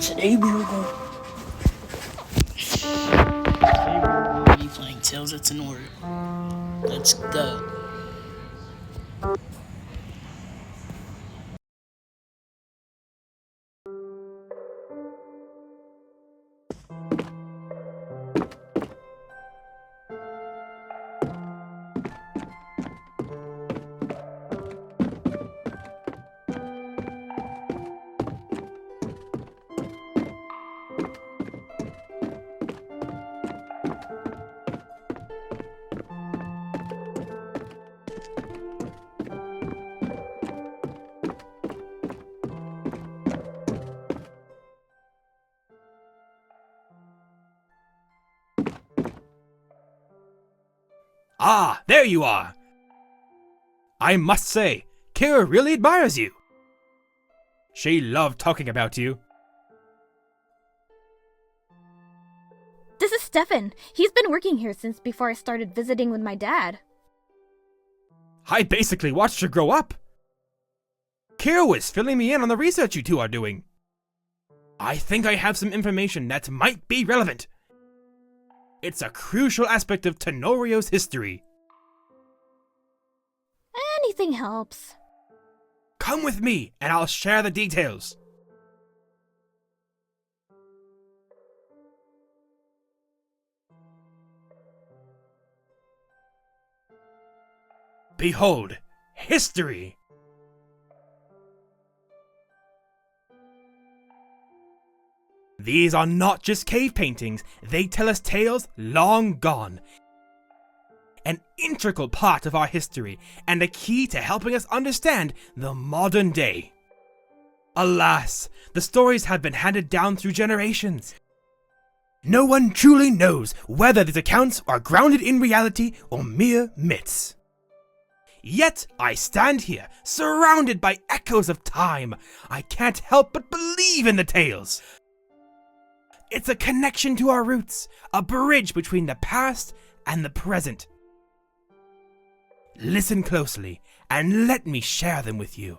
Today we will be playing Tales of Tanorio. Let's go. Ah, there you are! I must say, Kira really admires you. She loved talking about you. This is Stefan. He's been working here since before I started visiting with my dad. I basically watched her grow up. Kira was filling me in on the research you two are doing. I think I have some information that might be relevant. It's a crucial aspect of Tanorio's history. Anything helps. Come with me, and I'll share the details. Behold, history! These are not just cave paintings, they tell us tales long gone. An integral part of our history, and a key to helping us understand the modern day. Alas, the stories have been handed down through generations. No one truly knows whether these accounts are grounded in reality or mere myths. Yet I stand here, surrounded by echoes of time. I can't help but believe in the tales. It's a connection to our roots, a bridge between the past and the present. Listen closely, and let me share them with you.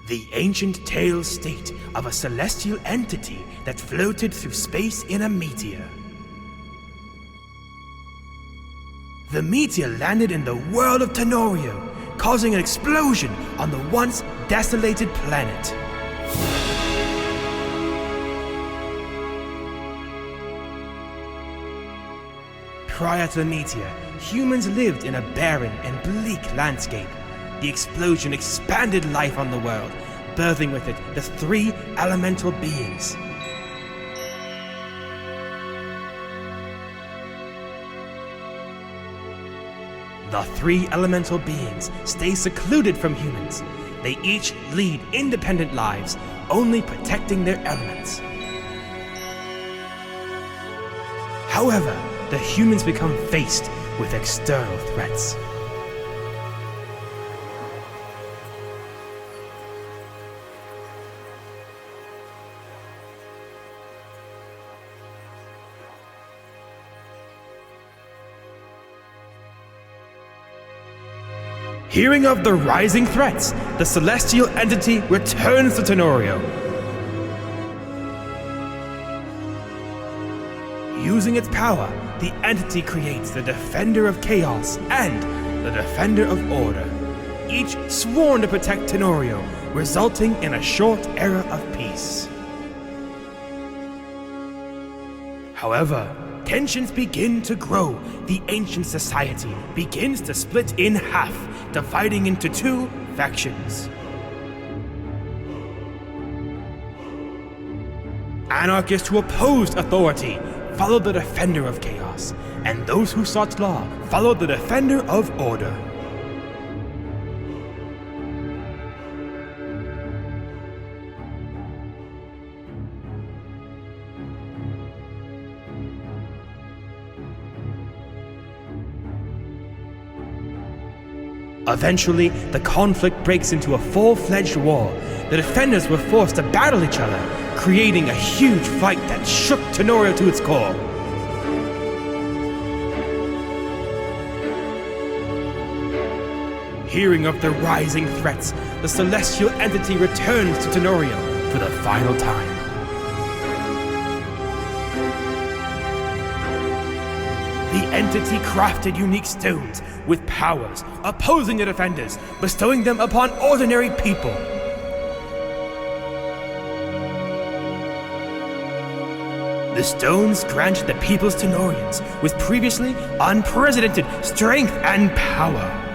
The ancient tales state of a celestial entity that floated through space in a meteor. The meteor landed in the world of Tanorio, causing an explosion on the once desolated planet. Prior to the meteor, humans lived in a barren and bleak landscape. The explosion expanded life on the world, birthing with it the three elemental beings. The three elemental beings stay secluded from humans. They each lead independent lives, only protecting their elements. However, the humans become faced with external threats. Hearing of the rising threats, the celestial entity returns to Tanorio. Using its power, the entity creates the Defender of Chaos and the Defender of Order, each sworn to protect Tanorio, resulting in a short era of peace. However, tensions begin to grow. The ancient society begins to split in half, dividing into two factions. Anarchists who opposed authority followed the Defender of Chaos, and those who sought law followed the Defender of Order. Eventually, the conflict breaks into a full-fledged war. The defenders were forced to battle each other, creating a huge fight that shook Tanorio to its core. Hearing of the rising threats, the celestial entity returns to Tanorio for the final time. The entity crafted unique stones with powers opposing the defenders, bestowing them upon ordinary people. The stones granted the people's Tanorians with previously unprecedented strength and power.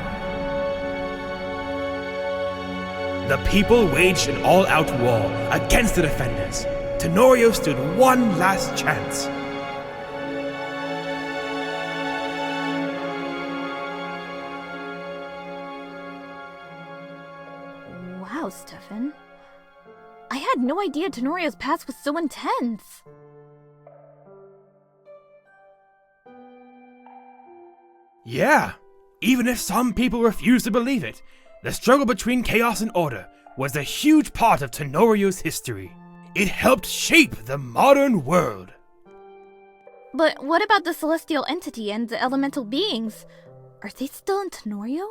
The people waged an all-out war against the defenders. Tanorio stood one last chance. Wow, Stefan. I had no idea Tenorio's past was so intense. Yeah, even if some people refuse to believe it, the struggle between chaos and order was a huge part of Tanorio's history. It helped shape the modern world. But what about the celestial entity and the elemental beings? Are they still in Tanorio?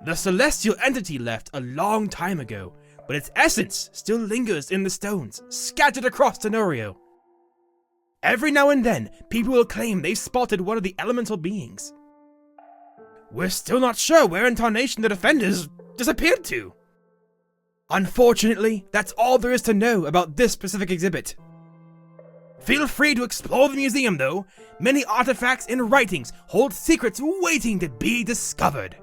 The celestial entity left a long time ago, but its essence still lingers in the stones, scattered across Tanorio. Every now and then, people will claim they've spotted one of the elemental beings. We're still not sure where in Tarnation the defenders disappeared to. Unfortunately, that's all there is to know about this specific exhibit. Feel free to explore the museum though. Many artifacts and writings hold secrets waiting to be discovered.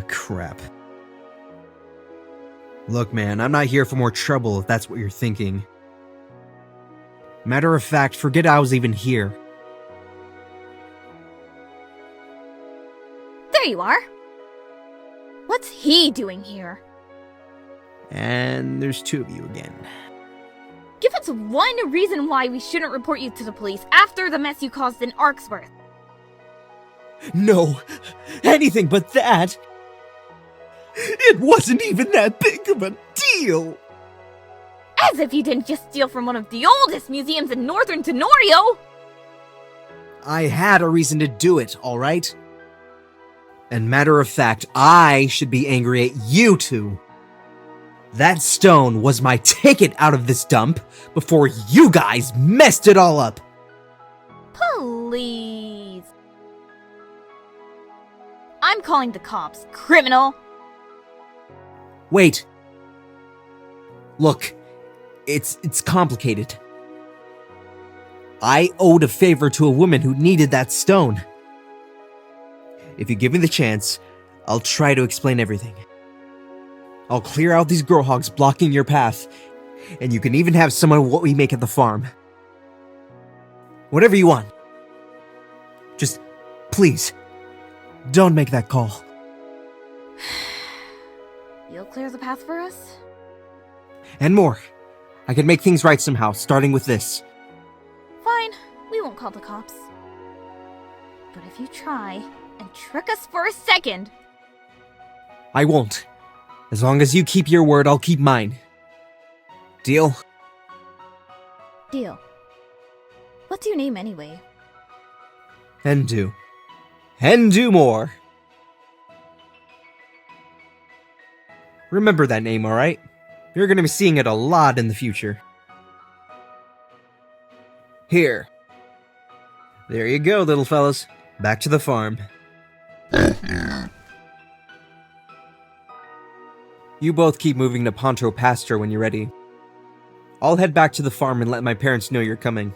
Crap. Look, man, I'm not here for more trouble if that's what you're thinking. Matter of fact, forget I was even here. There you are. What's he doing here? And there's 2 of you again. Give us one reason why we shouldn't report you to the police after the mess you caused in Arksworth. No, anything but that. It wasn't even that big of a deal. As if you didn't just steal from one of the oldest museums in northern Tanorio! I had a reason to do it, alright? And matter of fact, I should be angry at you two. That stone was my ticket out of this dump before you guys messed it all up. Please. I'm calling the cops, criminal! Wait. Look, it's complicated. I owed a favor to a woman who needed that stone. If you give me the chance, I'll try to explain everything. I'll clear out these grow hogs blocking your path, and you can even have some of what we make at the farm. Whatever you want. Just, please, don't make that call. You'll clear the path for us? And more. I can make things right somehow, starting with this. Fine, we won't call the cops. But if you try and trick us for a second... I won't. As long as you keep your word, I'll keep mine. Deal? Deal. What's your name anyway? Endu. Endu more. Remember that name, alright? You're gonna be seeing it a lot in the future. Here. There you go, little fellas. Back to the farm. You both keep moving to Ponto pasture when you're ready. I'll head back to the farm and let my parents know you're coming.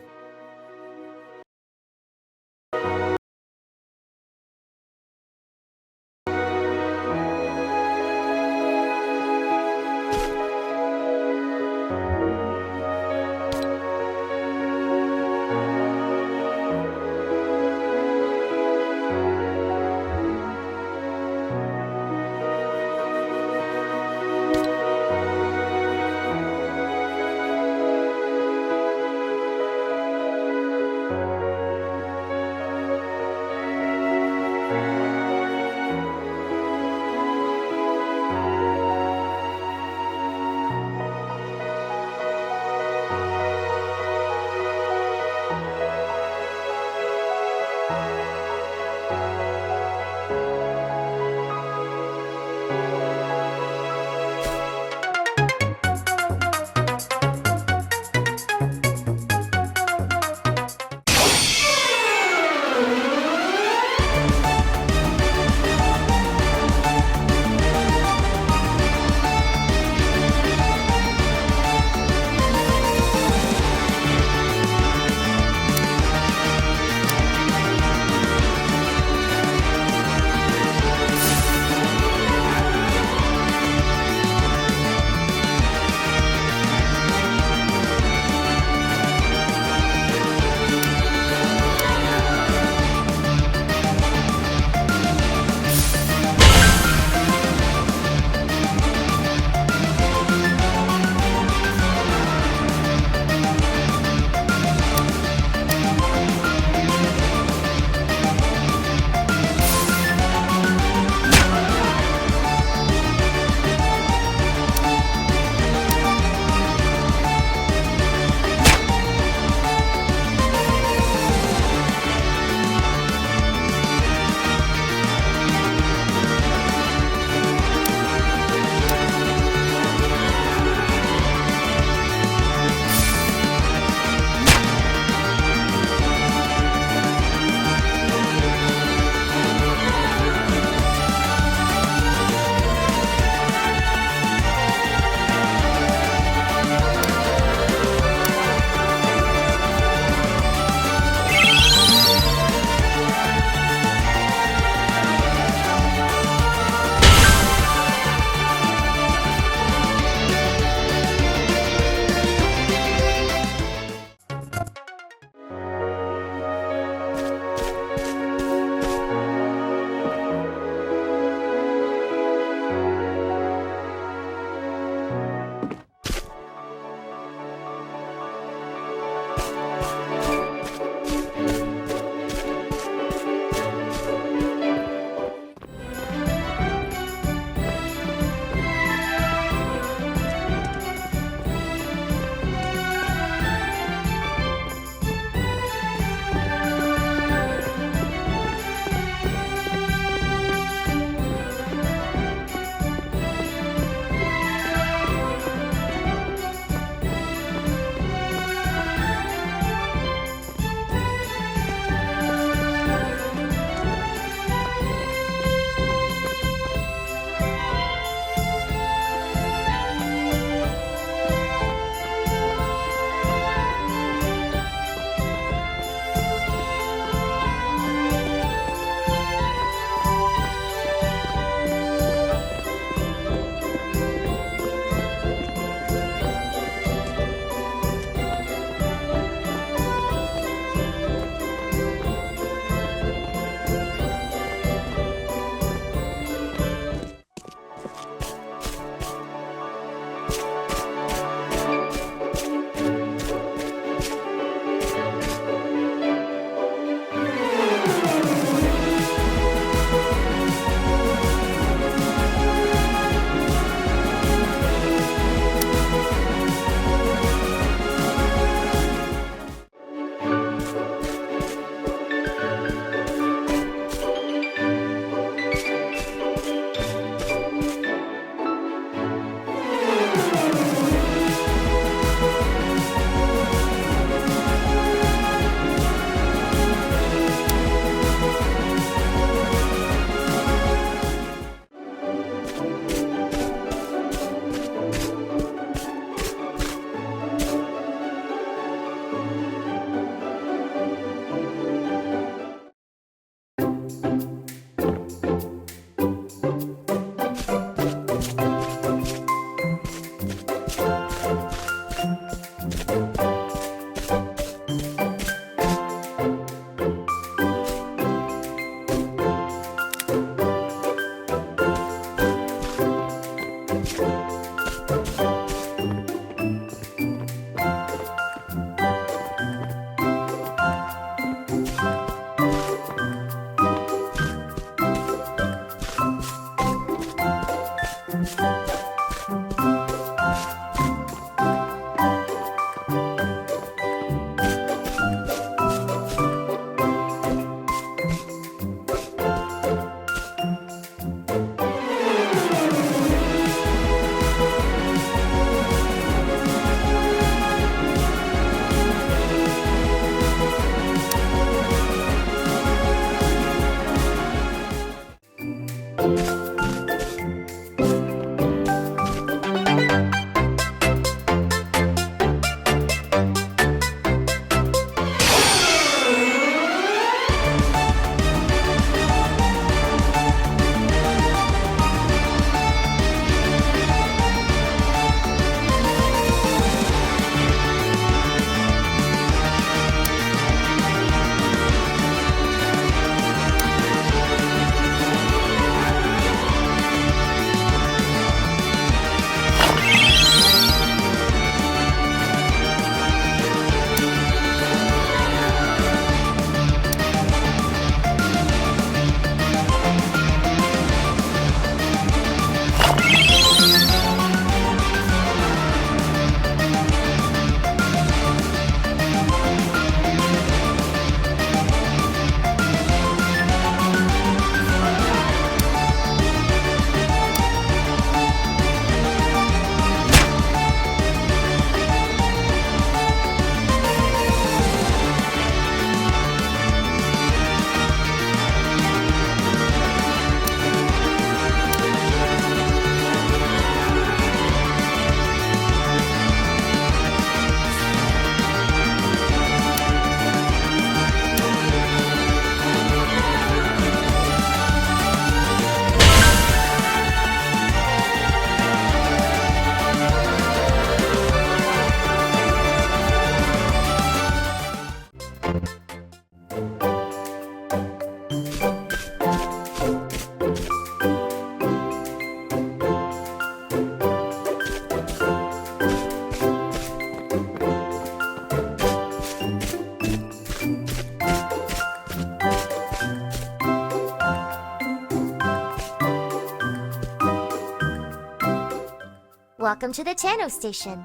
Welcome to the Tano Station.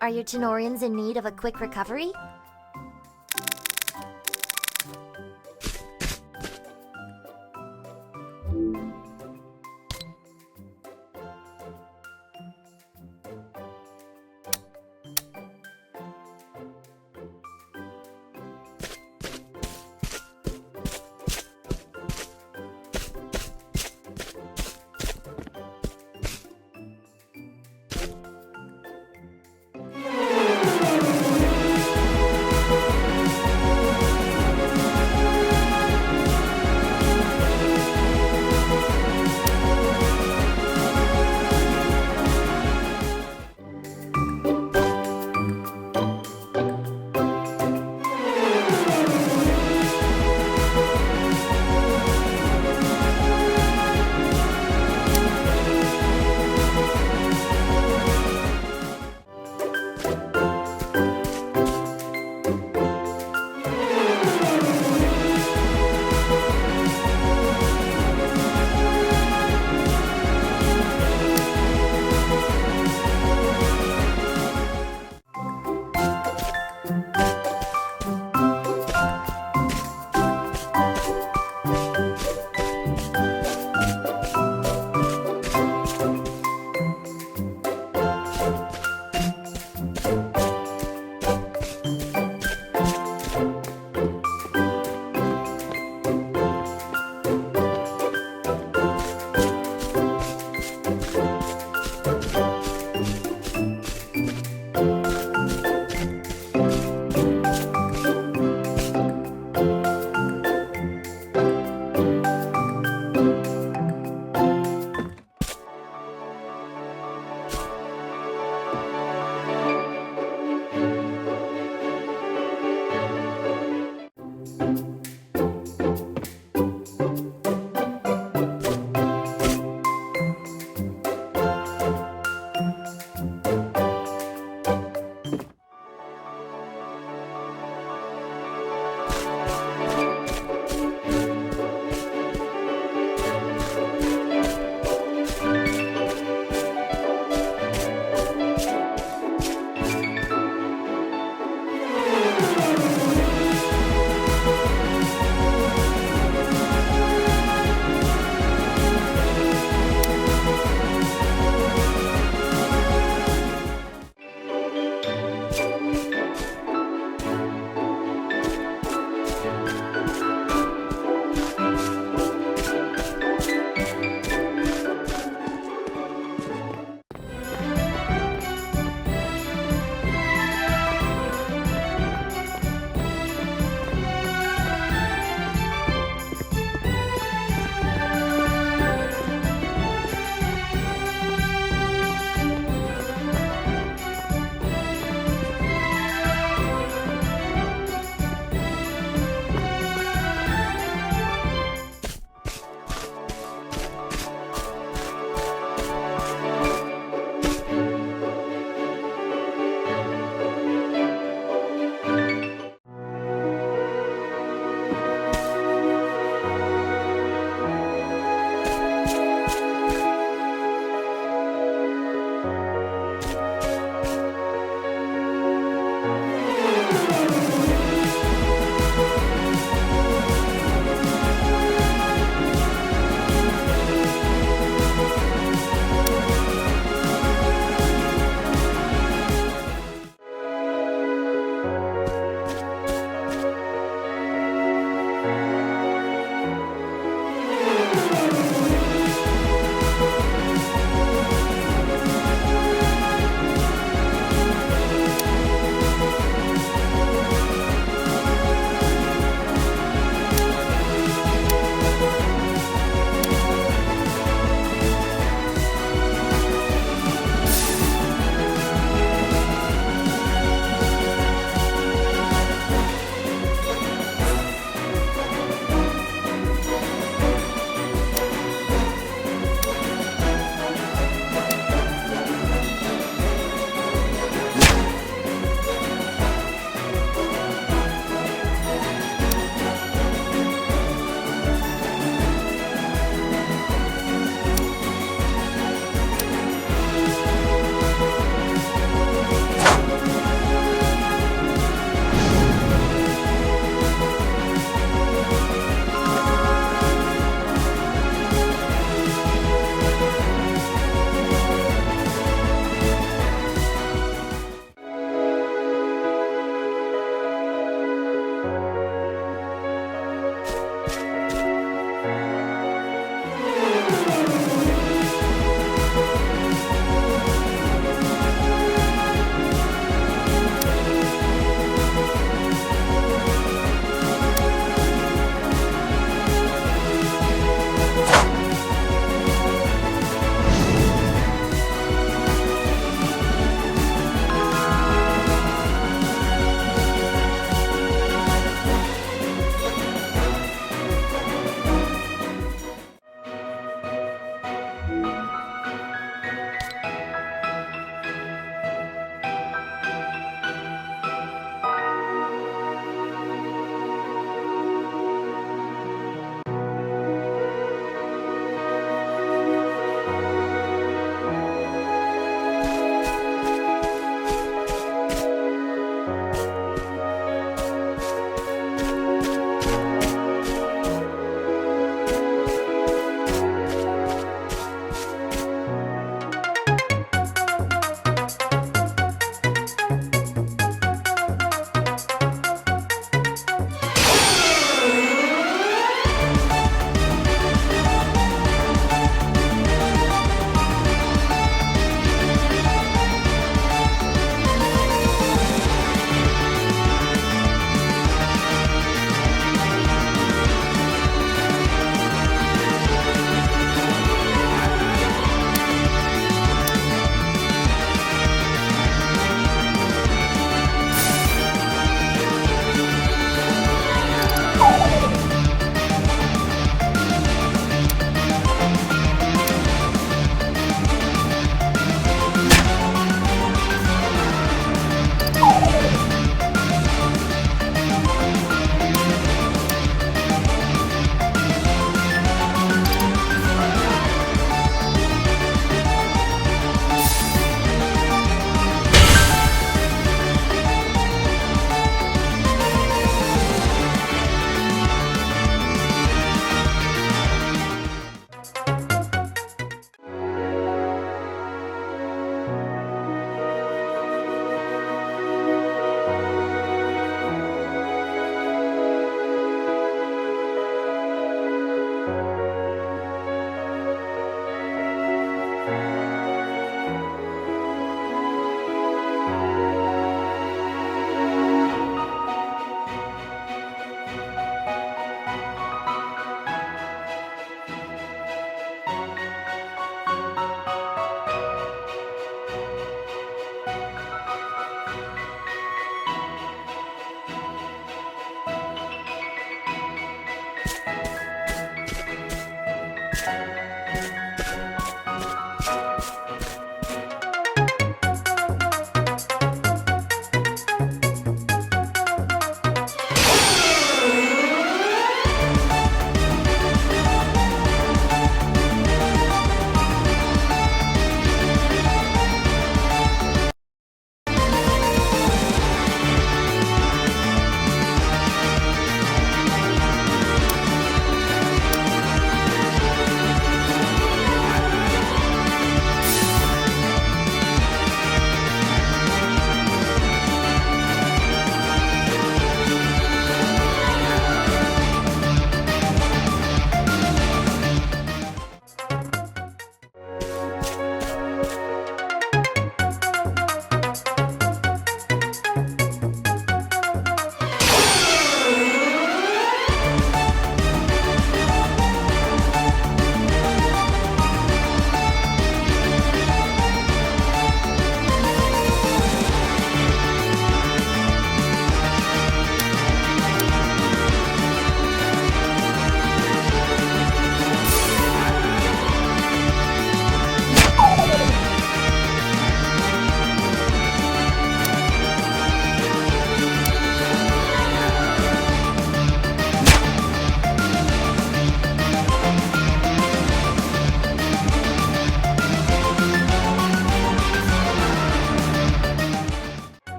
Are your Tanorians in need of a quick recovery?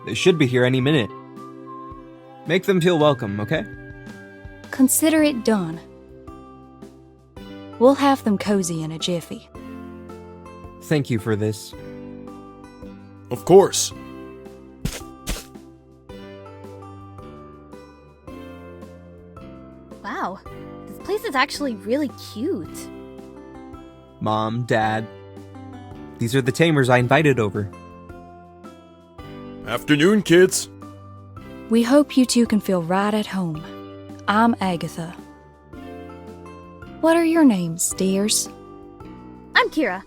They should be here any minute. Make them feel welcome, okay? Consider it done. We'll have them cozy in a jiffy. Thank you for this. Of course. Wow, this place is actually really cute. Mom, Dad. These are the tamers I invited over. Afternoon, kids. We hope you two can feel right at home. I'm Agatha. What are your names, dears? I'm Kira.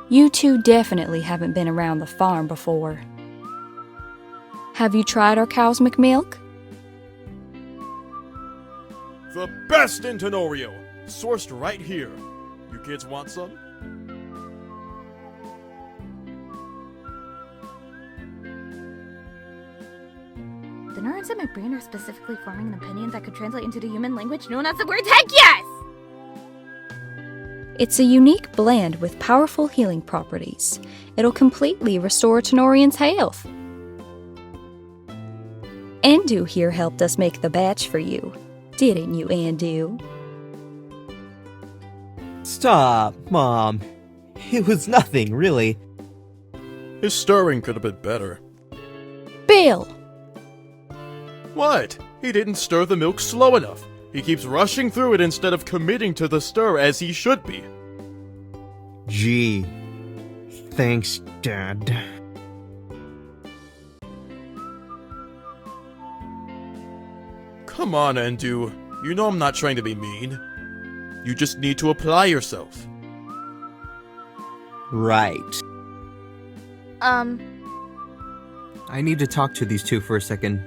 You two definitely haven't been around the farm before. Have you tried our cow's milk? The best in Tanorio, sourced right here. You kids want some? The neurons in my brain are specifically forming an opinion that could translate into the human language known as the word heck yes! It's a unique blend with powerful healing properties. It'll completely restore Tanorian's health. Endu here helped us make the batch for you. Didn't you, Endu? Stop, Mom. It was nothing, really. His stirring could have been better. Bill! What? He didn't stir the milk slow enough. He keeps rushing through it instead of committing to the stir as he should be. Gee. Thanks, Dad. Come on, Endu. You know I'm not trying to be mean. You just need to apply yourself. Right. I I need to talk to these two for a second.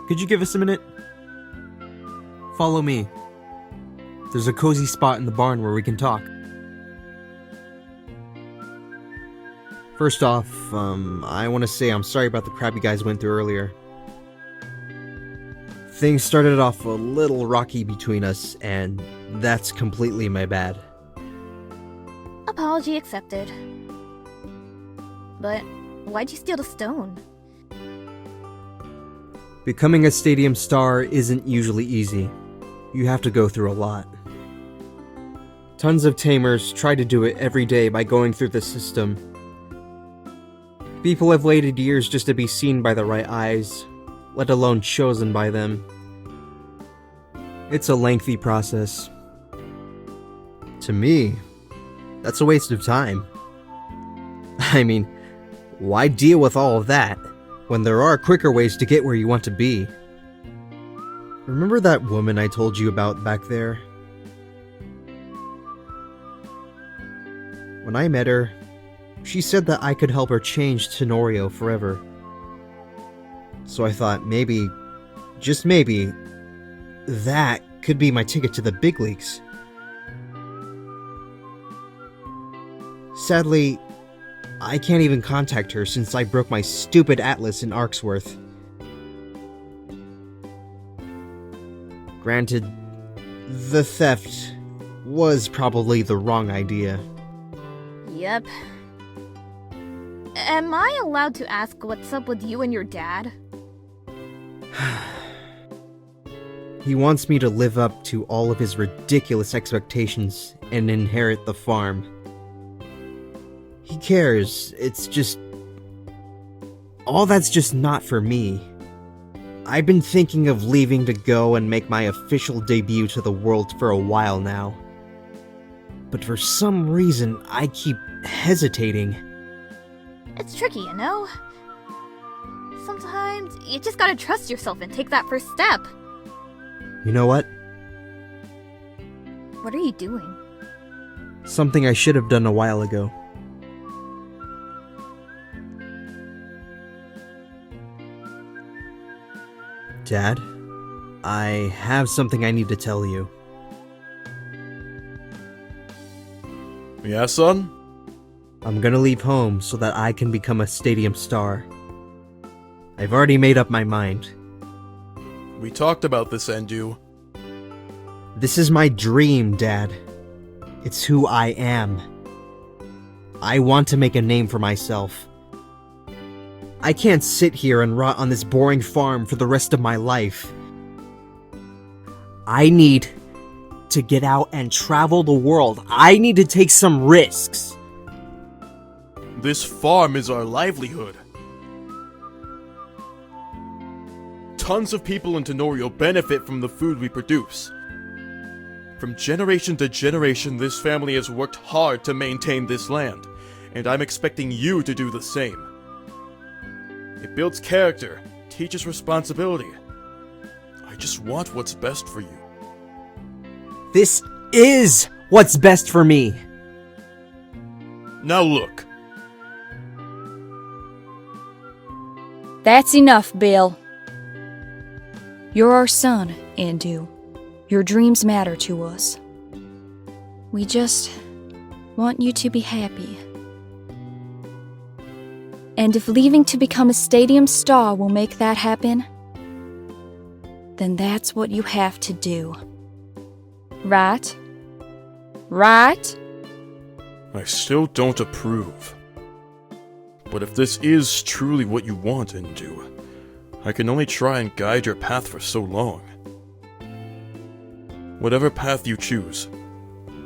Could you give us a minute? Follow me. There's a cozy spot in the barn where we can talk. First off, I want to say I'm sorry about the crap you guys went through earlier. Things started off a little rocky between us, and that's completely my bad. Apology accepted. But why'd you steal the stone? Becoming a stadium star isn't usually easy. You have to go through a lot. Tons of tamers try to do it every day by going through the system. People have waited years just to be seen by the right eyes, let alone chosen by them. It's a lengthy process. To me, that's a waste of time. I mean, why deal with all of that when there are quicker ways to get where you want to be? Remember that woman I told you about back there? When I met her, she said that I could help her change Tanorio forever. So I thought maybe, just maybe, that could be my ticket to the big leagues. Sadly, I can't even contact her since I broke my stupid atlas in Arksworth. Granted, the theft was probably the wrong idea. Yep. Am I allowed to ask what's up with you and your dad? He wants me to live up to all of his ridiculous expectations and inherit the farm. He cares, it's just... all that's just not for me. I've been thinking of leaving to go and make my official debut to the world for a while now. But for some reason, I keep hesitating. It's tricky, you know? Sometimes you just gotta trust yourself and take that first step. You know what? What are you doing? Something I should have done a while ago. Dad, I have something I need to tell you. Yeah, son? I'm gonna leave home so that I can become a stadium star. I've already made up my mind. We talked about this, Endu. This is my dream, Dad. It's who I am. I want to make a name for myself. I can't sit here and rot on this boring farm for the rest of my life. I need to get out and travel the world. I need to take some risks. This farm is our livelihood. Tons of people in Tanorio benefit from the food we produce. From generation to generation, this family has worked hard to maintain this land, and I'm expecting you to do the same. It builds character, teaches responsibility. I just want what's best for you. This is what's best for me. Now look. That's enough, Bill. You're our son, Endu. Your dreams matter to us. We just want you to be happy. And if leaving to become a stadium star will make that happen, then that's what you have to do. Right? Right? I still don't approve. But if this is truly what you want, Endu, I can only try and guide your path for so long. Whatever path you choose,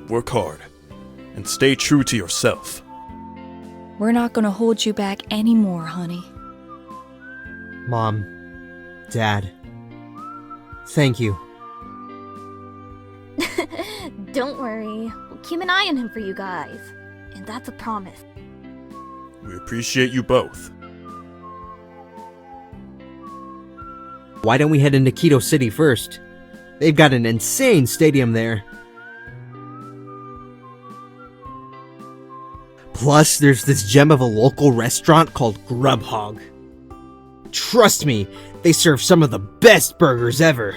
work hard, and stay true to yourself. We're not gonna hold you back anymore, honey. Mom, Dad, thank you. Don't worry. We'll keep an eye on him for you guys. And that's a promise. We appreciate you both. Why don't we head into Quito City first? They've got an insane stadium there. Plus, there's this gem of a local restaurant called Grubhog. Trust me, they serve some of the best burgers ever.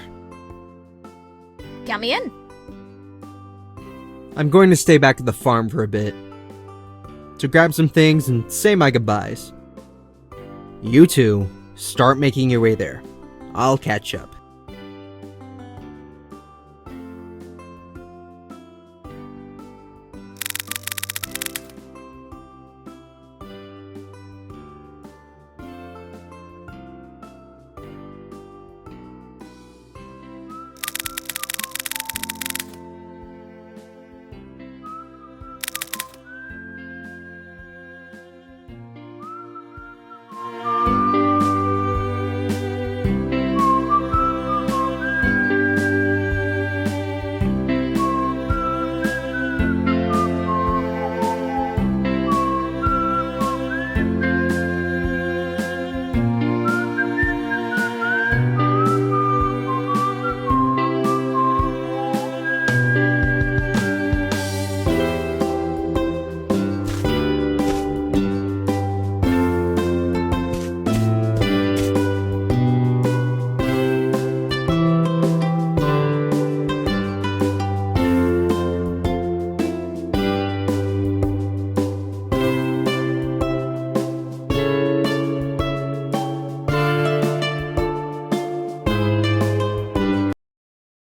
Count me in. I'm going to stay back at the farm for a bit, to grab some things and say my goodbyes. You two, start making your way there. I'll catch up.